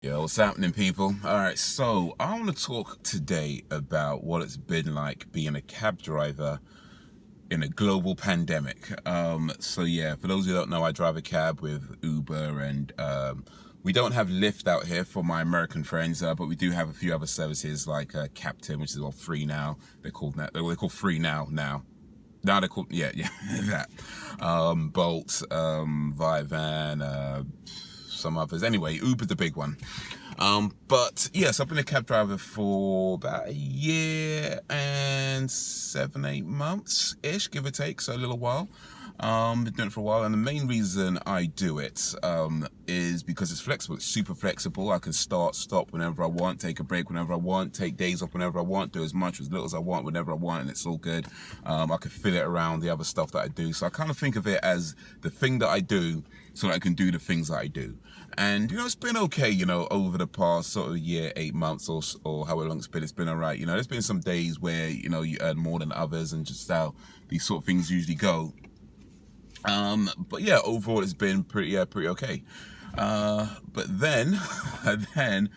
Yo, what's happening, people? All right, so I want to talk today about what it's been like being a cab driver in a global pandemic. So yeah, for those who don't know, I drive a cab with Uber, and we don't have Lyft out here for my American friends, but we do have a few other services like Captain, which is all free now. They're called that. They're called free now. Now they're called yeah that. Bolt, Vivan, some others. Anyway, Uber's the big one. But yes, I've been a cab driver for about a year and 7, 8 months ish, give or take, so a little while. Been doing it for a while, and the main reason I do it is because it's flexible. It's super flexible. I can start, stop whenever I want, take a break whenever I want, take days off whenever I want, do as much or as little as I want whenever I want, and it's all good. I can fit it around the other stuff that I do. So I kind of think of it as the thing that I do so that I can do the things that I do. And, it's been okay, over the past sort of year, 8 months or however long it's been all right. There's been some days where, you earn more than others and just how these sort of things usually go. But yeah, overall it's been pretty okay. But then, then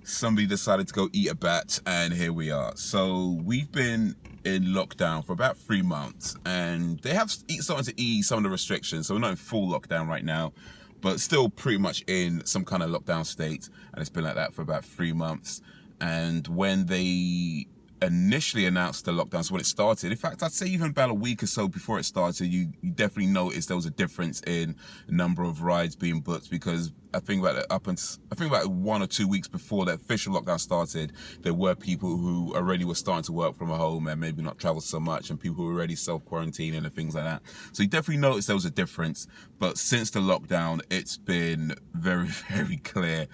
somebody decided to go eat a bat, and here we are. So we've been in lockdown for about 3 months, and they have started to ease some of the restrictions. So we're not in full lockdown right now, but still pretty much in some kind of lockdown state. And it's been like that for about 3 months. And when they initially announced the lockdown, so when it started, in fact, I'd say even about a week or so before it started, you definitely noticed there was a difference in the number of rides being booked, because I think about 1 or 2 weeks before the official lockdown started, there were people who already were starting to work from home and maybe not travel so much, and people who were already self-quarantining and things like that. So you definitely noticed there was a difference. But since the lockdown, it's been very, very clear,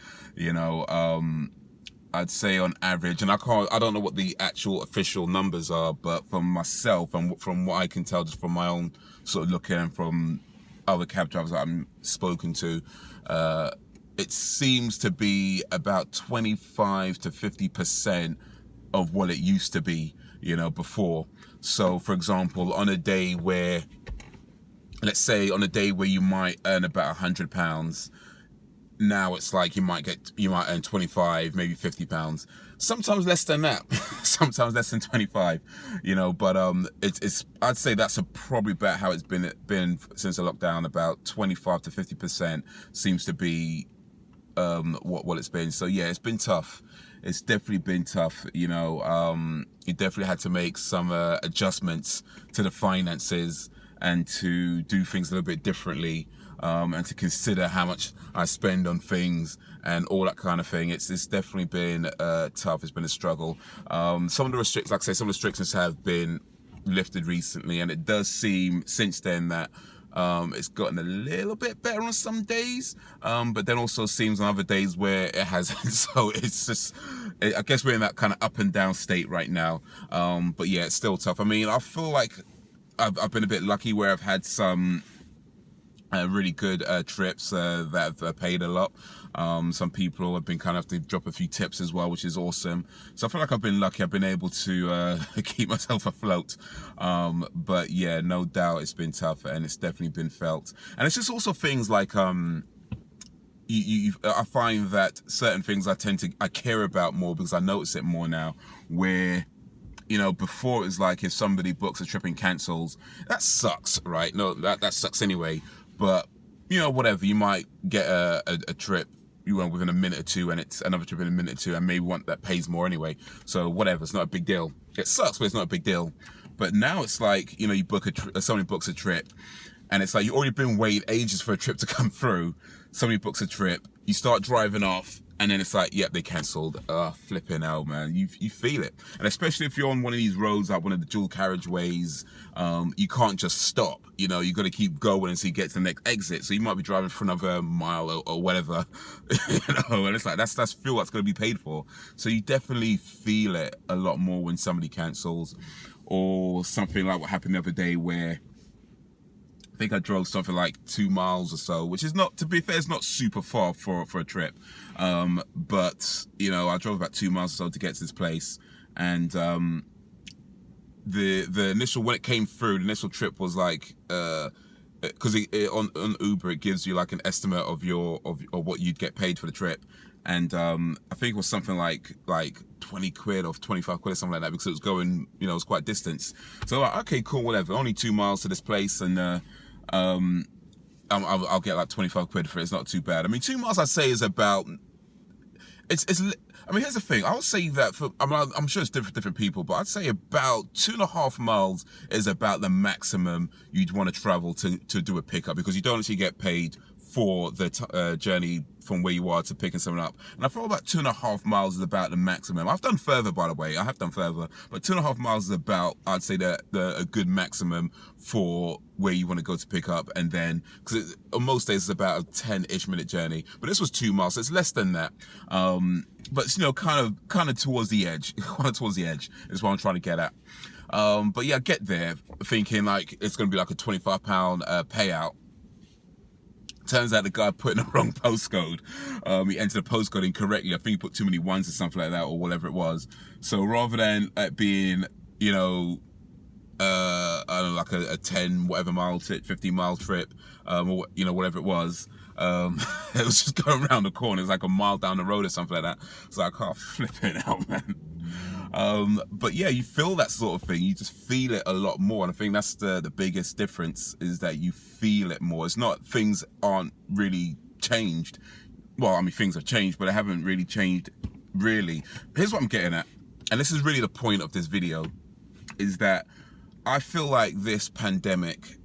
I'd say on average, and I don't know what the actual official numbers are, but from myself and from what I can tell just from my own sort of looking and from other cab drivers that I'm spoken to, it seems to be about 25 to 50% of what it used to be, before. So for example, on a day where, let's say on a day where you might earn about £100, now it's like you might earn 25, maybe £50, sometimes less than that, sometimes less than 25, but it's I'd say that's probably about how it's been since the lockdown. About 25 to 50% seems to be what it's been. So yeah, it's been tough. It's definitely been tough. You definitely had to make some adjustments to the finances and to do things a little bit differently, and to consider how much I spend on things and all that kind of thing. It's definitely been tough. It's been a struggle. Some of the restrictions have been lifted recently, and it does seem since then that it's gotten a little bit better on some days, but then also seems on other days where it hasn't. So it's just, I guess we're in that kind of up and down state right now. But yeah, it's still tough. I mean, I feel like I've been a bit lucky where I've had some really good trips that have paid a lot. Some people have been kind of to drop a few tips as well, which is awesome. So I feel like I've been lucky. I've been able to keep myself afloat. But yeah, no doubt it's been tough, and it's definitely been felt. And it's just also things like I find that certain things I care about more because I notice it more now, where before it was like if somebody books a trip and cancels, that sucks, right? No, that sucks anyway. But whatever, you might get a trip within a minute or two, and it's another trip in a minute or two, and maybe one that pays more anyway. So whatever, it's not a big deal. It sucks, but it's not a big deal. But now it's like you book somebody books a trip, and it's like you've already been waiting ages for a trip to come through. Somebody books a trip, you start driving off, and then it's like, yep, they cancelled. Flipping hell, man. You feel it. And especially if you're on one of these roads, like one of the dual carriageways, you can't just stop. You got to keep going until you get to the next exit. So you might be driving for another mile or whatever, and it's like, that's fuel that's going to be paid for. So you definitely feel it a lot more when somebody cancels, or something like what happened the other day where I think I drove something like 2 miles or so, which is not, to be fair, it's not super far for a trip. But, I drove about 2 miles or so to get to this place. And the initial, when it came through, the initial trip was like, because on Uber, it gives you like an estimate of what you'd get paid for the trip. and I think it was something like 20 quid or 25 quid or something like that, because it was going, you know, it was quite distance. So like, okay, cool, whatever, only 2 miles to this place, and I'll get like 25 quid for it. It's not too bad. I mean, 2 miles I'd say is about, I mean, here's the thing. I would say that I'm sure it's different people, but I'd say about 2.5 miles is about the maximum you'd want to travel to do a pickup, because you don't actually get paid for the journey from where you are to picking someone up. And I thought about 2.5 miles is about the maximum. I've done further, by the way. I have done further, but 2.5 miles is about, I'd say, a good maximum for where you want to go to pick up. And then, because on most days it's about a 10-ish minute journey, but this was 2 miles, so it's less than that. But it's, you know, kind of towards the edge. Kind of towards the edge is what I'm trying to get at. But yeah, I get there thinking like it's going to be like a £25 payout. Turns out the guy put in the wrong postcode. He entered the postcode incorrectly. I think he put too many ones or something like that, or whatever it was. So rather than it being, you know, I don't know, like a 10 whatever mile trip, 15 mile trip, or, you know, whatever it was, it was just going around the corner. It's like a mile down the road or something like that. So I can't flip it out, man. But yeah, you feel that sort of thing. You just feel it a lot more, and I think that's the biggest difference, is that you feel it more. It's not, things aren't really changed. Well, I mean, things have changed, but they haven't really changed, really. Here's what I'm getting at, and this is really the point of this video, is that I feel like this pandemic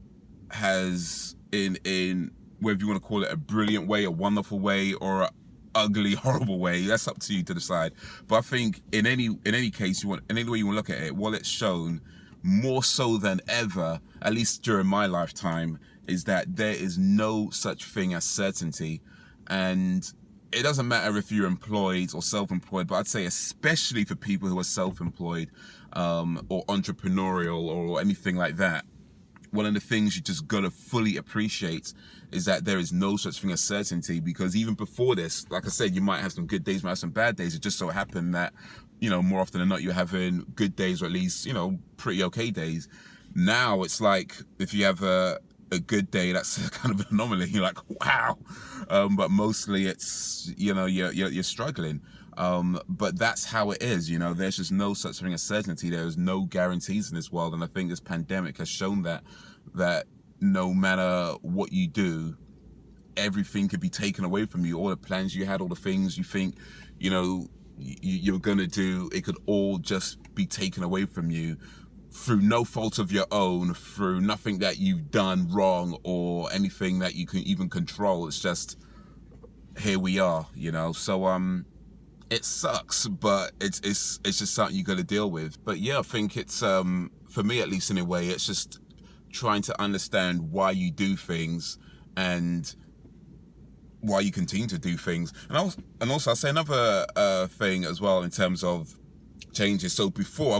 has, in whether you want to call it a brilliant way, a wonderful way, or a ugly, horrible way, that's up to you to decide. But I think in any case, any way you want to look at it, what it's shown more so than ever, at least during my lifetime, is that there is no such thing as certainty. And it doesn't matter if you're employed or self-employed, but I'd say especially for people who are self-employed, or entrepreneurial or anything like that, one of the things you just gotta fully appreciate is that there is no such thing as certainty. Because even before this, like I said, you might have some good days, might have some bad days. It just so happened that, you know, more often than not, you're having good days, or at least, you know, pretty okay days. Now it's like, if you have a good day, that's kind of an anomaly. You're like, wow. But mostly it's, you know, you're struggling. But that's how it is, you know. There's just no such thing as certainty. There's no guarantees in this world, and I think this pandemic has shown that no matter what you do, everything could be taken away from you. All the plans you had, all the things you think, you know, you're gonna do, it could all just be taken away from you through no fault of your own, through nothing that you've done wrong or anything that you can even control. It's just, here we are, you know. So it sucks, but it's just something you got to deal with. But yeah, I think it's for me, at least in a way, it's just trying to understand why you do things and why you continue to do things. And also I'll say another thing as well in terms of changes. So before,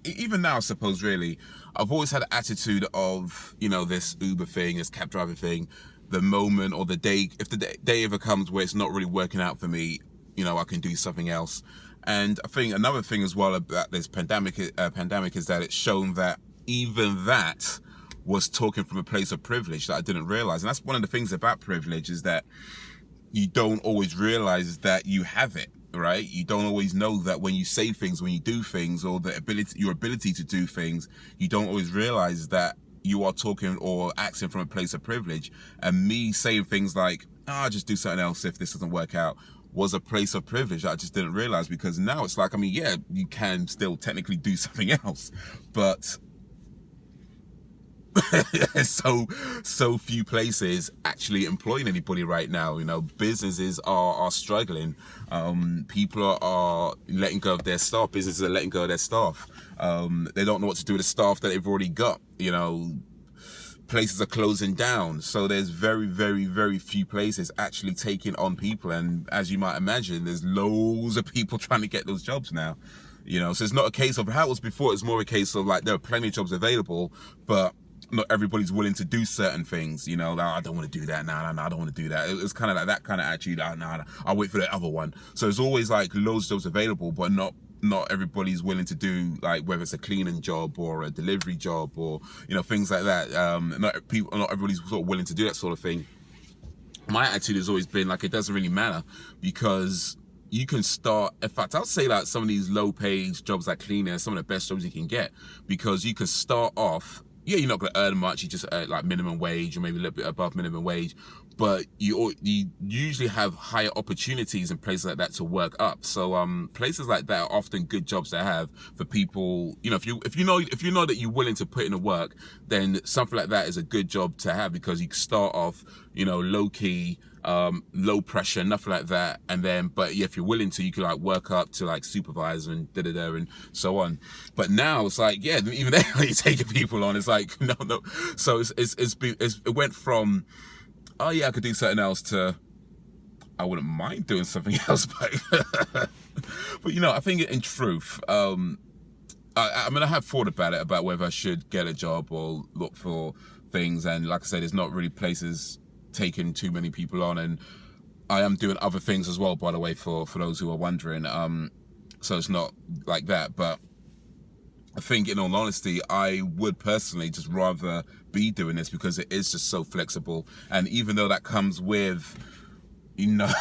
even now, I suppose, really, I've always had an attitude of, you know, this Uber thing, this cab driver thing, the moment or the day, if the day ever comes where it's not really working out for me, you know, I can do something else. And I think another thing as well about this pandemic is that it's shown that even that was talking from a place of privilege that I didn't realize. And that's one of the things about privilege, is that you don't always realize that you have it, right? You don't always know that when you say things, when you do things, or your ability to do things, you don't always realize that you are talking or acting from a place of privilege. And me saying things like, I'll just do something else if this doesn't work out, was a place of privilege that I just didn't realize. Because now it's like, I mean, yeah, you can still technically do something else, but so few places actually employing anybody right now. You know, businesses are struggling. People are letting go of their staff. Businesses are letting go of their staff. They don't know what to do with the staff that they've already got. You know, places are closing down. So there's very, very, very few places actually taking on people. And as you might imagine, there's loads of people trying to get those jobs now. You know, so it's not a case of how it was before. It's more a case of like, there are plenty of jobs available, but not everybody's willing to do certain things. You know, like, I don't want to do that. No, I don't want to do that. It's kind of like that kind of attitude. No, I'll wait for the other one. So there's always like loads of jobs available, but not everybody's willing to do, like, whether it's a cleaning job or a delivery job or, you know, things like that. Not everybody's sort of willing to do that sort of thing. my attitude has always been like, it doesn't really matter, because you can start. In fact, I'll say that some of these low paid jobs like cleaner are some of the best jobs you can get, because you can start off, yeah, you're not going to earn much, you just earn like minimum wage or maybe a little bit above minimum wage, but you usually have higher opportunities in places like that to work up. So places like that are often good jobs to have for people. You know, if you know that you're willing to put in the work, then something like that is a good job to have, because you can start off, you know, low key, low pressure, nothing like that, and then, but yeah, if you're willing to, you can like work up to like supervisor and da-da-da and so on. But now it's like, yeah, even then you're taking people on, it's like no. So it went from, oh yeah, I could do something else, to I wouldn't mind doing something else, but but you know, I think in truth, I mean, I have thought about it, about whether I should get a job or look for things, and like I said, there's not really places taking too many people on, and I am doing other things as well, by the way, for those who are wondering. So it's not like that, but I think in all honesty, I would personally just rather be doing this, because it is just so flexible. And even though that comes with, you know,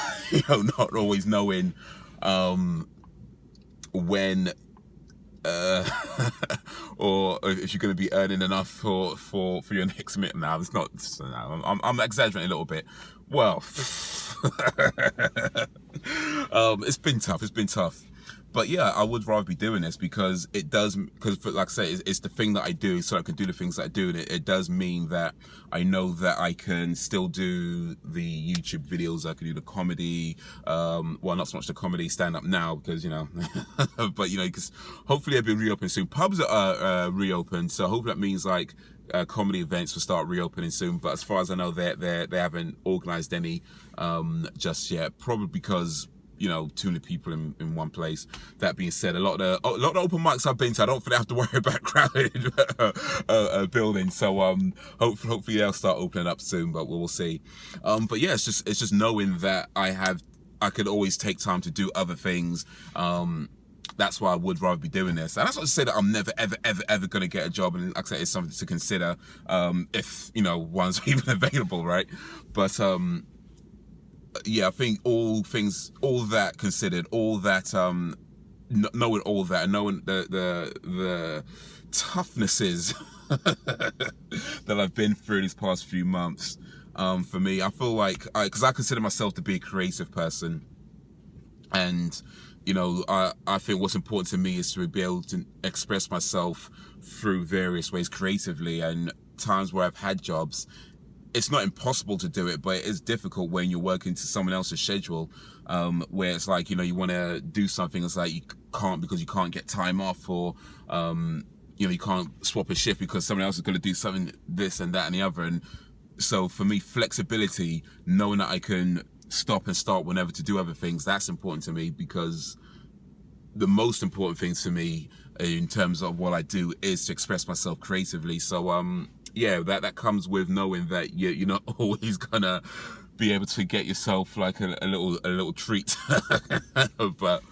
not always knowing when or if you're going to be earning enough for your next minute. Now it's not, I'm exaggerating a little bit. Well, it's been tough, but yeah, I would rather be doing this, because it does, because like I say, it's the thing that I do, so I can do the things that I do, and it does mean that I know that I can still do the YouTube videos, I can do the comedy, well, not so much the comedy, stand up now, because, you know, but you know, because hopefully I'll be reopened soon. Pubs are reopened, so hopefully that means like comedy events will start reopening soon. But as far as I know, they haven't organized any just yet, probably because, you know, too many people in one place. That being said, a lot of the open mics I've been to, I don't think I have to worry about crowded buildings. So hopefully they'll start opening up soon, but we'll see. But yeah, it's just knowing that I could always take time to do other things. That's why I would rather be doing this. And that's not to say that I'm never, ever going to get a job. And like I said, it's something to consider, if, you know, one's even available, right? But yeah, I think all that considered, all that, knowing all that, and knowing the toughnesses that I've been through these past few months, for me, I feel like, because I consider myself to be a creative person, and you know, I think what's important to me is to be able to express myself through various ways creatively. And times where I've had jobs, it's not impossible to do it, but it is difficult when you're working to someone else's schedule, where it's like, you know, you want to do something, it's like you can't, because you can't get time off, or you know, you can't swap a shift because someone else is going to do something, this and that and the other. And so for me, flexibility, knowing that I can stop and start whenever to do other things, that's important to me, because the most important thing to me in terms of what I do is to express myself creatively. So yeah, that comes with knowing that you're not always gonna be able to get yourself like a little treat, but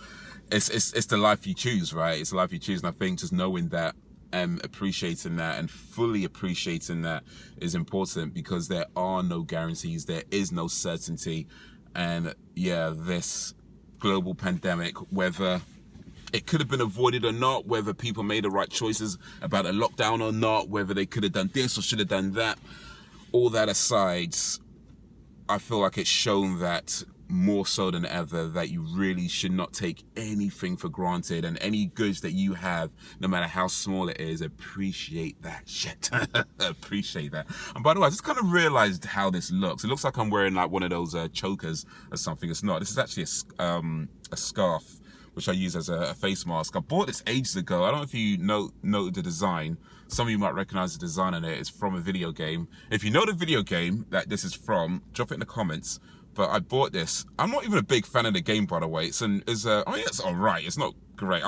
it's the life you choose, right? It's the life you choose, and I think just knowing that and appreciating that and fully appreciating that is important, because there are no guarantees, there is no certainty. And yeah, this global pandemic, whether it could have been avoided or not, whether people made the right choices about a lockdown or not, whether they could have done this or should have done that, all that aside, I feel like it's shown that more so than ever, that you really should not take anything for granted, and any goods that you have, no matter how small it is, appreciate that shit. Appreciate that. And by the way, I just kind of realized how this looks. It looks like I'm wearing like one of those chokers or something. It's not. This is actually a scarf, which I use as a face mask. I bought this ages ago. I don't know if you noted the design. Some of you might recognize the design on it. It's from a video game. If you know the video game that this is from, drop it in the comments. But I bought this. I'm not even a big fan of the game, by the way. I mean, it's all right. It's not great.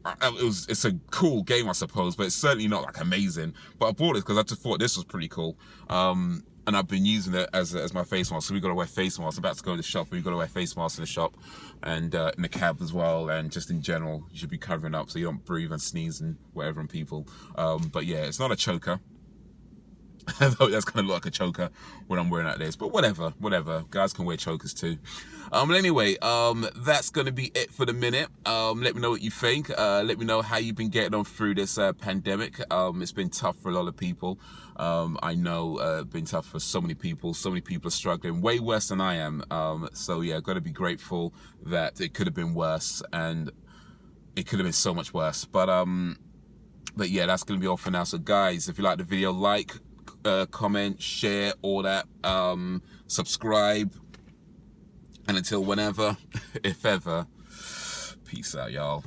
It's a cool game, I suppose, but it's certainly not like amazing. But I bought it because I just thought this was pretty cool. And I've been using it as my face mask. So we got to wear face masks. I'm about to go to the shop. We got to wear face masks in the shop, and in the cab as well. And just in general, you should be covering up so you don't breathe and sneeze and whatever on people. But yeah, it's not a choker. Although that's gonna look like a choker when I'm wearing like this, but whatever. Guys can wear chokers too. But anyway, that's gonna be it for the minute. Let me know what you think. Let me know how you've been getting on through this pandemic. It's been tough for a lot of people. I know it's been tough for so many people. So many people are struggling, way worse than I am. So yeah, gotta be grateful that it could have been worse, and it could have been so much worse. But yeah, that's gonna be all for now. So guys, if you like the video, like, comment, share, all that, subscribe, and until whenever, if ever, peace out, y'all.